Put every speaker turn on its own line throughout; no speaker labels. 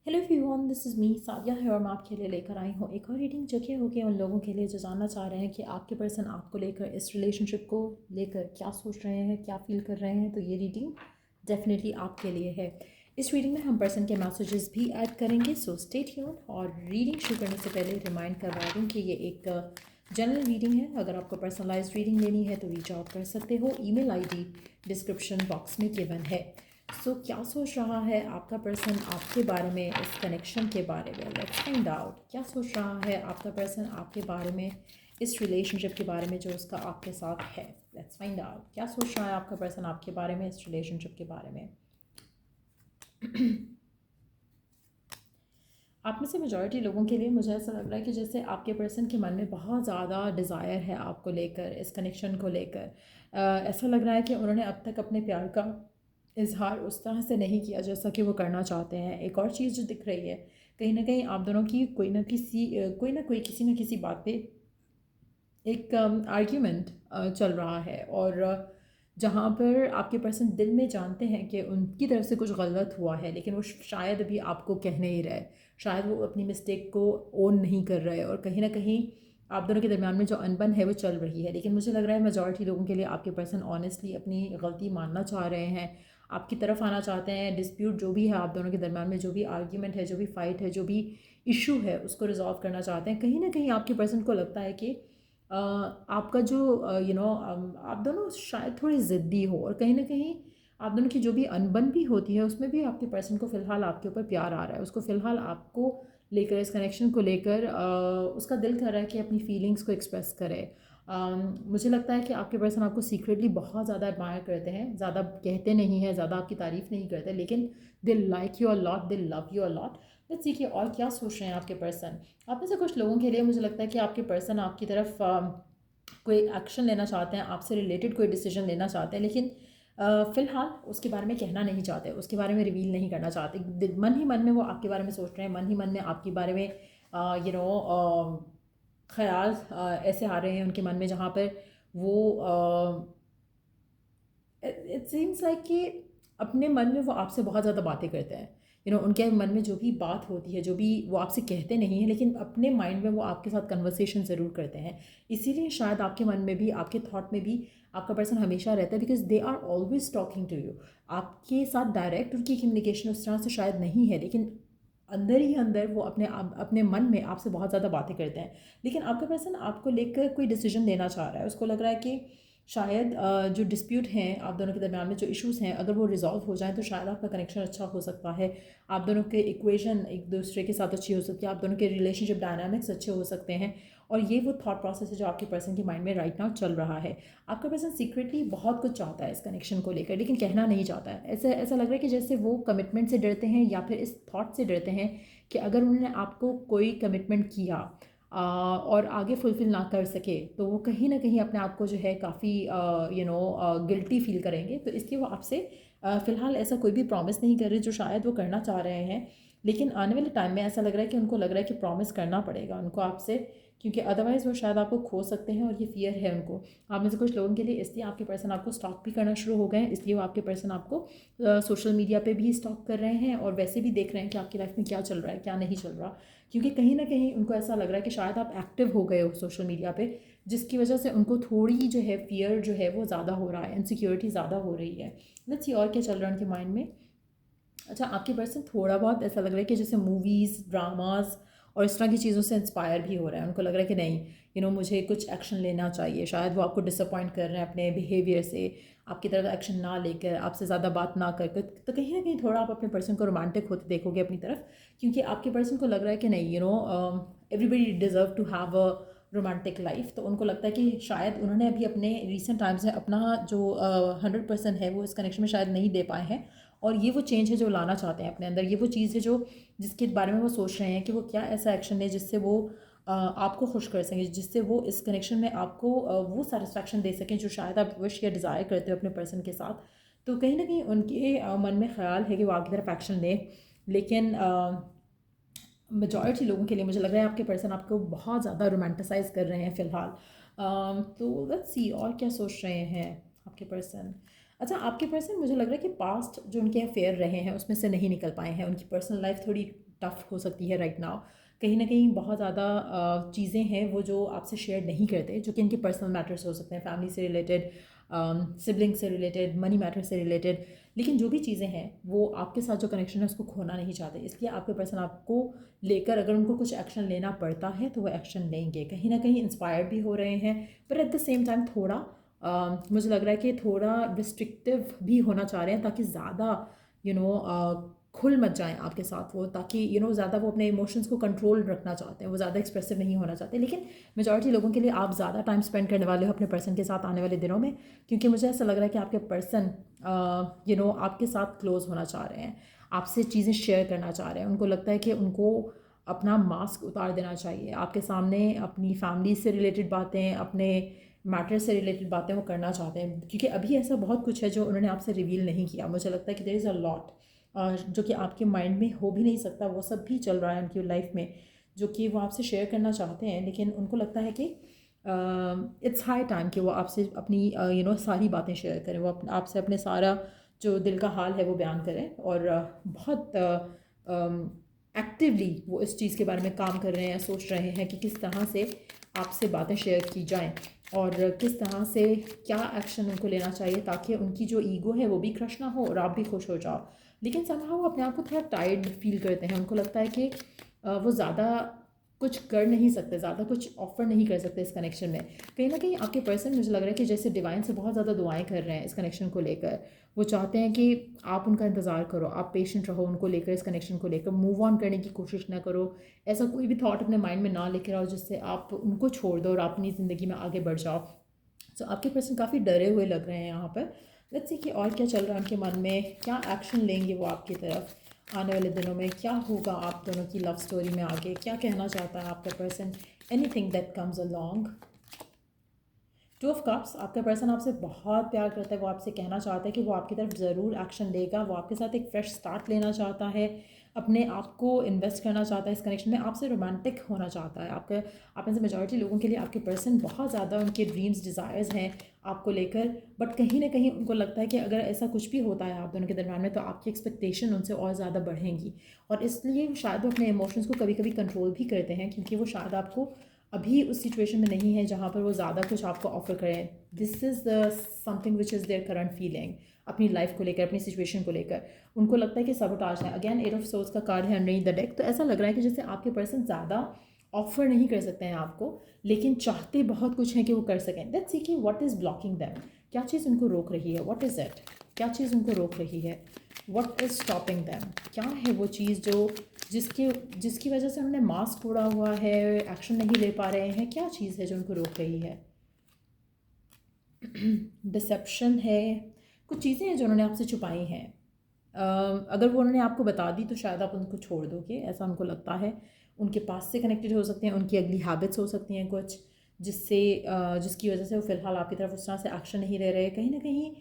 Hello everyone, this is me Sadia है और मैं आपके लिए लेकर आई हूँ एक और रीडिंग जो कि होगी उन लोगों के लिए जो जानना चाह रहे हैं कि आपके पर्सन आपको लेकर, इस रिलेशनशिप को लेकर क्या सोच रहे हैं, क्या फील कर रहे हैं। तो ये रीडिंग डेफिनेटली आपके लिए है। इस रीडिंग में हम पर्सन के मैसेजेस भी ऐड करेंगे, सो स्टे ट्यून। और रीडिंग शुरू करने से पहले रिमाइंड करवा दूँ कि ये एक जनरल रीडिंग है। अगर आपको पर्सनलाइज्ड रीडिंग लेनी है तो रीच आउट कर सकते हो। ईमेल आईडी डिस्क्रिप्शन बॉक्स में गिवन है। क्या सोच रहा है आपका पर्सन आपके बारे में, इस कनेक्शन के बारे में? लेट्स फाइंड आउट क्या सोच रहा है आपका पर्सन आपके बारे में, इस रिलेशनशिप के बारे में जो उसका आपके साथ है। लेट्स फाइंड आउट क्या सोच रहा है आपका पर्सन आपके बारे में, इस रिलेशनशिप के बारे में। आप में से मेजॉरिटी लोगों के लिए मुझे ऐसा लग रहा है कि जैसे आपके पर्सन के मन में बहुत ज़्यादा डिज़ायर है आपको लेकर, इस कनेक्शन को लेकर। ऐसा लग रहा है कि उन्होंने अब तक अपने प्यार का इजहार उस तरह से नहीं किया जैसा कि वो करना चाहते हैं। एक और चीज़ जो दिख रही है, कहीं ना कहीं आप दोनों की कोई ना कोई किसी न किसी बात पे एक आर्ग्यूमेंट चल रहा है। और जहाँ पर आपके पर्सन दिल में जानते हैं कि उनकी तरफ से कुछ गलत हुआ है, लेकिन वो शायद अभी आपको कह नहीं रहे, शायद वो अपनी मिस्टेक को ओन नहीं कर रहे। और कहीं ना कहीं आप दोनों के दरमियान में जो अनबन है वो चल रही है। लेकिन मुझे लग रहा है मेजॉरिटी लोगों के लिए आपके पर्सन ऑनेस्टली अपनी गलती मानना चाह रहे हैं, आपकी तरफ आना चाहते हैं। डिस्प्यूट जो भी है आप दोनों के दरमियान में, जो भी आर्ग्यूमेंट है, जो भी फाइट है, जो भी इशू है, उसको रिजॉल्व करना चाहते हैं। कहीं ना कहीं आपके पर्सन को लगता है कि आपका जो आप दोनों शायद थोड़े ज़िद्दी हो, और कहीं ना कहीं आप दोनों की जो भी अनबन भी होती है उसमें भी आपके पर्सन को फ़िलहाल आपके ऊपर प्यार आ रहा है। उसको फ़िलहाल आपको लेकर, इस कनेक्शन को लेकर उसका दिल कर रहा है कि अपनी फीलिंग्स को एक्सप्रेस करे। मुझे लगता है कि आपके पर्सन आपको सीक्रेटली बहुत ज़्यादा एडमायर करते हैं, ज़्यादा कहते नहीं हैं, ज़्यादा आपकी तारीफ़ नहीं करते, लेकिन they like you a lot, they love you a lot. Let's see कि और क्या सोच रहे हैं आपके पर्सन। आप में से कुछ लोगों के लिए मुझे लगता है कि आपके पर्सन आपकी तरफ कोई एक्शन लेना चाहते हैं, आपसे रिलेटेड कोई डिसीजन लेना चाहते हैं, लेकिन फ़िलहाल उसके बारे में कहना नहीं चाहते, उसके बारे में रिवील नहीं करना चाहते। मन ही मन में वो आपके बारे में सोच रहे हैं, मन ही मन में आपके बारे में ख्याल ऐसे आ रहे हैं उनके मन में, जहाँ पर वो इट सीम्स लाइक कि अपने मन में वो आपसे बहुत ज़्यादा बातें करते हैं। उनके मन में जो भी बात होती है, जो भी वो आपसे कहते नहीं हैं, लेकिन अपने माइंड में वो आपके साथ कन्वर्सेशन ज़रूर करते हैं। इसीलिए शायद आपके मन में भी, आपके थॉट में भी आपका पर्सन हमेशा रहता है, because they are always talking to you. आपके साथ डायरेक्ट उनकी कम्युनिकेशन उस तरह से शायद नहीं है, लेकिन अंदर ही अंदर वो अपने मन में आपसे बहुत ज़्यादा बातें करते हैं। लेकिन आपका पर्सन आपको लेकर कोई डिसीजन लेना चाह रहा है। उसको लग रहा है कि शायद जो डिस्प्यूट हैं आप दोनों के दरमियान में, जो इश्यूज़ हैं, अगर वो रिजॉल्व हो जाएँ तो शायद आपका कनेक्शन अच्छा हो सकता है। आप दोनों के इक्वेशन एक दूसरे के साथ अच्छी हो सकती है, आप दोनों के रिलेशनशिप डायनामिक्स अच्छे हो सकते हैं। और ये वो थॉट प्रोसेस है जो आपके पर्सन के माइंड में राइट नाउ चल रहा है। आपका पर्सन सीक्रेटली बहुत कुछ चाहता है इस कनेक्शन को लेकर, लेकिन कहना नहीं चाहता है। ऐसा ऐसा लग रहा है कि जैसे वो कमिटमेंट से डरते हैं, या फिर इस थॉट से डरते हैं कि अगर उन्होंने आपको कोई कमिटमेंट किया और आगे फुलफ़िल ना कर सके, तो वो कहीं न कहीं अपने आप को जो है काफ़ी गिल्टी फ़ील करेंगे। तो इसलिए वो आपसे फ़िलहाल ऐसा कोई भी प्रॉमिस नहीं कर रहे जो शायद वो करना चाह रहे हैं। लेकिन आने वाले टाइम में ऐसा लग रहा है कि उनको लग रहा है कि प्रॉमिस करना पड़ेगा उनको आपसे, क्योंकि अदरवाइज़ वो शायद आपको खो सकते हैं, और ये फ़ियर है उनको। आप में से कुछ लोगों के लिए इसलिए आपके पर्सन आपको स्टॉक भी करना शुरू हो गए हैं, इसलिए वो आपके पर्सन आपको सोशल मीडिया पे भी स्टॉक कर रहे हैं, और वैसे भी देख रहे हैं कि आपकी लाइफ में क्या चल रहा है, क्या नहीं चल रहा। क्योंकि कहीं ना कहीं उनको ऐसा लग रहा है कि शायद आप एक्टिव हो गए हो सोशल मीडिया पे, जिसकी वजह से उनको थोड़ी जो है फियर जो है वो ज़्यादा हो रहा है, इनसिक्योरिटी ज़्यादा हो रही है। लेट्स सी और क्या चल रहा है उनके माइंड में। अच्छा, आपके पर्सन थोड़ा बहुत ऐसा लग रहा है कि जैसे मूवीज़, ड्रामास और इस तरह की चीज़ों से इंस्पायर भी हो रहा है। उनको लग रहा है कि नहीं, मुझे कुछ एक्शन लेना चाहिए। शायद वो आपको डिसअपॉइंट कर रहे हैं अपने बिहेवियर से, आपकी तरफ एक्शन ना लेकर, आपसे ज़्यादा बात ना कर कर। तो कहीं ना कहीं थोड़ा आप अपने पर्सन को रोमांटिक होते देखोगे अपनी तरफ, क्योंकि आपके पर्सन को लग रहा है कि नहीं, everybody deserve to have a romantic life. तो उनको लगता है कि शायद उन्होंने अभी अपने रिसेंट टाइम्स में अपना जो 100% है वो इस कनेक्शन में शायद नहीं दे पाए हैं। और ये वो चेंज है जो लाना चाहते हैं अपने अंदर, ये वो चीज़ है जो जिसके बारे में वो सोच रहे हैं कि वो क्या ऐसा एक्शन है जिससे वो आपको खुश कर सकें, जिससे वो इस कनेक्शन में आपको वो सेटिस्फेक्शन दे सकें जो शायद आप विश या डिज़ायर करते हो अपने पर्सन के साथ। तो कहीं ना कहीं उनके मन में ख्याल है कि वो आपकी तरफ एक्शन लें, लेकिन मेजॉरिटी लोगों के लिए मुझे लग रहा है आपके पर्सन आपको बहुत ज़्यादा रोमांटिसाइज कर रहे हैं फ़िलहाल। तो लेट्स सी और क्या सोच रहे हैं आपके पर्सन। अच्छा, आपके पर्सन मुझे लग रहा है कि पास्ट जो उनके अफेयर रहे हैं उसमें से नहीं निकल पाए हैं। उनकी पर्सनल लाइफ थोड़ी टफ हो सकती है राइट नाउ। कहीं ना कहीं बहुत ज़्यादा चीज़ें हैं वो जो आपसे शेयर नहीं करते, जो कि इनके पर्सनल मैटर्स हो सकते हैं, फैमिली से रिलेटेड, सिबलिंग से रिलेटेड, मनी मैटर से रिलेटेड। लेकिन जो भी चीज़ें हैं वो आपके साथ जो कनेक्शन है उसको खोना नहीं चाहते, इसलिए आपके पर्सन आपको लेकर अगर उनको कुछ एक्शन लेना पड़ता है तो वो एक्शन लेंगे। कहीं ना कहीं इंस्पायर्ड भी हो रहे हैं, पर एट द सेम टाइम थोड़ा मुझे लग रहा है कि थोड़ा रिस्ट्रिक्टिव भी होना चाह रहे हैं, ताकि ज़्यादा खुल मत जाएं आपके साथ वो, ताकि ज़्यादा वो अपने इमोशंस को कंट्रोल रखना चाहते हैं, वो ज़्यादा एक्सप्रेसिव नहीं होना चाहते। लेकिन मेजॉरिटी लोगों के लिए आप ज़्यादा टाइम स्पेंड करने वाले हो अपने पर्सन के साथ आने वाले दिनों में, क्योंकि मुझे ऐसा लग रहा है कि आपके पर्सन आपके साथ क्लोज होना चाह रहे हैं, आपसे चीज़ें शेयर करना चाह रहे हैं। उनको लगता है कि उनको अपना मास्क उतार देना चाहिए आपके सामने, अपनी फैमिली से रिलेटेड बातें, अपने मैटर से रिलेटेड बातें वो करना चाहते हैं, क्योंकि अभी ऐसा बहुत कुछ है जो उन्होंने आपसे रिवील नहीं किया। मुझे लगता है कि देयर इज़ अ लॉट जो कि आपके माइंड में हो भी नहीं सकता, वो सब भी चल रहा है उनकी लाइफ में जो कि वो आपसे शेयर करना चाहते हैं। लेकिन उनको लगता है कि इट्स हाई टाइम कि वो आपसे अपनी सारी बातें शेयर करें, वो आपसे अपने सारा जो दिल का हाल है वो बयान करें, और बहुत एक्टिवली वो इस चीज़ के बारे में काम कर रहे हैं, सोच रहे हैं कि किस तरह से आपसे बातें शेयर की जाएं और किस तरह से क्या एक्शन उनको लेना चाहिए ताकि उनकी जो ईगो है वो भी क्रश ना हो और आप भी खुश हो जाओ। लेकिन समहाउ वो अपने आप को थोड़ा टायर्ड फील करते हैं, उनको लगता है कि वो ज़्यादा कुछ कर नहीं सकते, ज़्यादा कुछ ऑफर नहीं कर सकते इस कनेक्शन में। कहीं ना कहीं आपके पर्सन मुझे लग रहा है कि जैसे डिवाइन से बहुत ज़्यादा दुआएं कर रहे हैं इस कनेक्शन को लेकर। वो चाहते हैं कि आप उनका इंतज़ार करो, आप पेशेंट रहो उनको लेकर, इस कनेक्शन को लेकर मूव ऑन करने की कोशिश ना करो। ऐसा कोई भी थॉट अपने माइंड में ना लेकर आओ जिससे आप उनको छोड़ दो और अपनी ज़िंदगी में आगे बढ़ जाओ। सो आपके पर्सन काफ़ी डरे हुए लग रहे हैं यहाँ पर। लेट्स सी कि और क्या चल रहा है उनके मन में, क्या एक्शन लेंगे वो आपकी तरफ आने वाले दिनों में, क्या होगा आप दोनों की लव स्टोरी में आगे, क्या कहना चाहता है आपका person, anything that comes along. Two of cups, आपका पर्सन आपसे बहुत प्यार करता है, वो आपसे कहना चाहता है कि वो आपकी तरफ ज़रूर एक्शन लेगा, वो आपके साथ एक फ्रेश स्टार्ट लेना चाहता है, अपने आप को इन्वेस्ट करना चाहता है इस कनेक्शन में, आपसे रोमांटिक होना चाहता है। आप में से मेजॉरिटी लोगों के लिए आपके पर्सन बहुत ज़्यादा उनके ड्रीम्स डिज़ायर्स हैं आपको लेकर, बट कहीं ना कहीं उनको लगता है कि अगर ऐसा कुछ भी होता है आप दोनों के दरम्यान में तो आपकी एक्सपेक्टेशन उनसे और ज़्यादा बढ़ेंगी, और इसलिए शायद वो अपने इमोशंस को कभी कभी कंट्रोल भी करते हैं, क्योंकि वो शायद आपको अभी उस सिचुएशन में नहीं है जहाँ पर वो ज़्यादा कुछ आपको ऑफर करें। This is something which is their current feeling अपनी लाइफ को लेकर, अपनी सिचुएशन को लेकर। उनको लगता है कि सबोटाज है। अगेन 8 ऑफ सोर्स का कार्ड है अंडरनीथ द डेक, तो ऐसा लग रहा है कि जैसे आपके पर्सन ज़्यादा ऑफर नहीं कर सकते हैं आपको, लेकिन चाहते बहुत कुछ है कि वो कर सकें। लेट्स सी कि व्हाट इज़ ब्लॉकिंग देम, क्या चीज़ उनको रोक रही है, व्हाट इज़ इट, क्या चीज़ उनको रोक रही है, व्हाट इज़ स्टॉपिंग देम, क्या है वो चीज़ जो जिसकी वजह से उन्होंने मास्क तोड़ा हुआ है, एक्शन नहीं ले पा रहे हैं, क्या चीज़ है जो उनको रोक रही है। डिसेप्शन है, कुछ चीज़ें हैं जो उन्होंने आपसे छुपाई हैं। अगर वो उन्होंने आपको बता दी तो शायद आप उनको छोड़ दोगे, ऐसा उनको लगता है। उनके पास से कनेक्टेड हो सकते हैं, उनकी अगली हैबिट्स हो सकती हैं कुछ, जिसकी वजह से वो फ़िलहाल आपकी तरफ उस तरह से एक्शन नहीं ले रहे। कहीं ना कहीं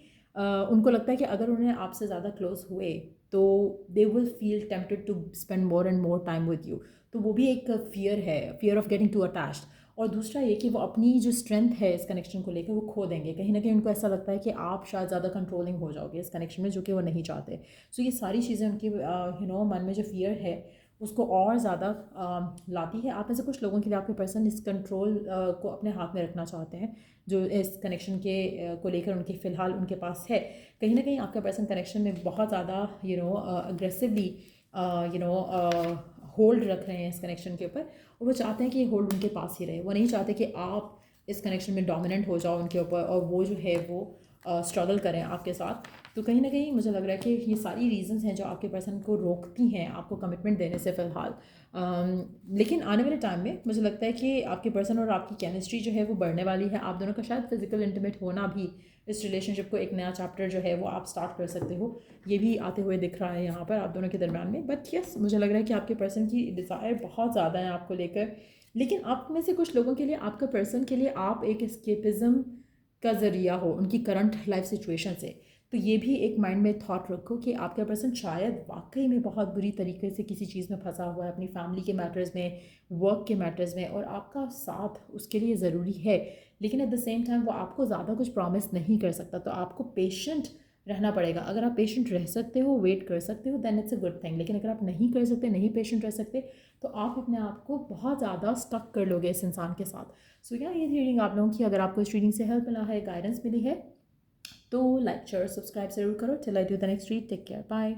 उनको लगता है कि अगर उन्हें आपसे ज़्यादा क्लोज हुए तो they will feel tempted to spend more and more time with you. तो वो भी एक फियर है, fear of getting too attached. और दूसरा ये कि वो अपनी जो स्ट्रेंथ है इस कनेक्शन को लेकर वो खो देंगे। कहीं ना कहीं उनको ऐसा लगता है कि आप शायद ज़्यादा कंट्रोलिंग हो जाओगे इस कनेक्शन में, जो कि वो नहीं चाहते। सो ये सारी चीज़ें उनकी मन में जो फियर है उसको और ज़्यादा लाती है। आप में से कुछ लोगों के लिए आपके पर्सन इस कंट्रोल को अपने हाथ में रखना चाहते हैं जो इस कनेक्शन के को लेकर उनके फ़िलहाल उनके पास है। कहीं ना कहीं आपका पर्सन कनेक्शन में बहुत ज़्यादा अग्रेसिवली होल्ड रख रहे हैं इस कनेक्शन के ऊपर, और वो चाहते हैं कि ये होल्ड उनके पास ही रहे। वो नहीं चाहते कि आप इस कनेक्शन में डोमिनेंट हो जाओ उनके ऊपर और वो जो है वो स्ट्रगल करें आपके साथ। तो कहीं ना कहीं मुझे लग रहा है कि ये सारी रीजंस हैं जो आपके पर्सन को रोकती हैं आपको कमिटमेंट देने से फ़िलहाल। लेकिन आने वाले टाइम में मुझे लगता है कि आपके पर्सन और आपकी केमिस्ट्री जो है वो बढ़ने वाली है। आप दोनों का शायद फिजिकल इंटीमेट होना भी इस रिलेशनशिप को एक नया चैप्टर जो है वो आप स्टार्ट कर सकते हो, ये भी आते हुए दिख रहा है यहाँ पर आप दोनों के दरम्यान में। बट यस, मुझे लग रहा है कि आपके पर्सन की डिज़ायर बहुत ज़्यादा है आपको लेकर। लेकिन आप में से कुछ लोगों के लिए आपका पर्सन के लिए आप एक एस्केपिज़म का ज़रिया हो उनकी करंट लाइफ सिचुएशन से। तो ये भी एक माइंड में थॉट रखो कि आपका पर्सन शायद वाकई में बहुत बुरी तरीके से किसी चीज़ में फंसा हुआ है, अपनी फैमिली के मैटर्स में, वर्क के मैटर्स में, और आपका साथ उसके लिए ज़रूरी है। लेकिन एट द सेम टाइम वो आपको ज़्यादा कुछ प्रॉमिस नहीं कर सकता, तो आपको पेशेंट रहना पड़ेगा। अगर आप पेशेंट रह सकते हो, वेट कर सकते हो, then it's a good thing. लेकिन अगर आप नहीं कर सकते, नहीं पेशेंट रह सकते, तो आप अपने आप को बहुत ज़्यादा स्टक कर लोगे इस इंसान के साथ। सो या ये रीडिंग आप लोगों की, अगर आपको इस रीडिंग से हेल्प मिला है, गाइडेंस मिली है, तो लाइक शेयर सब्सक्राइब ज़रूर करो। Till I do the next read, take care, bye.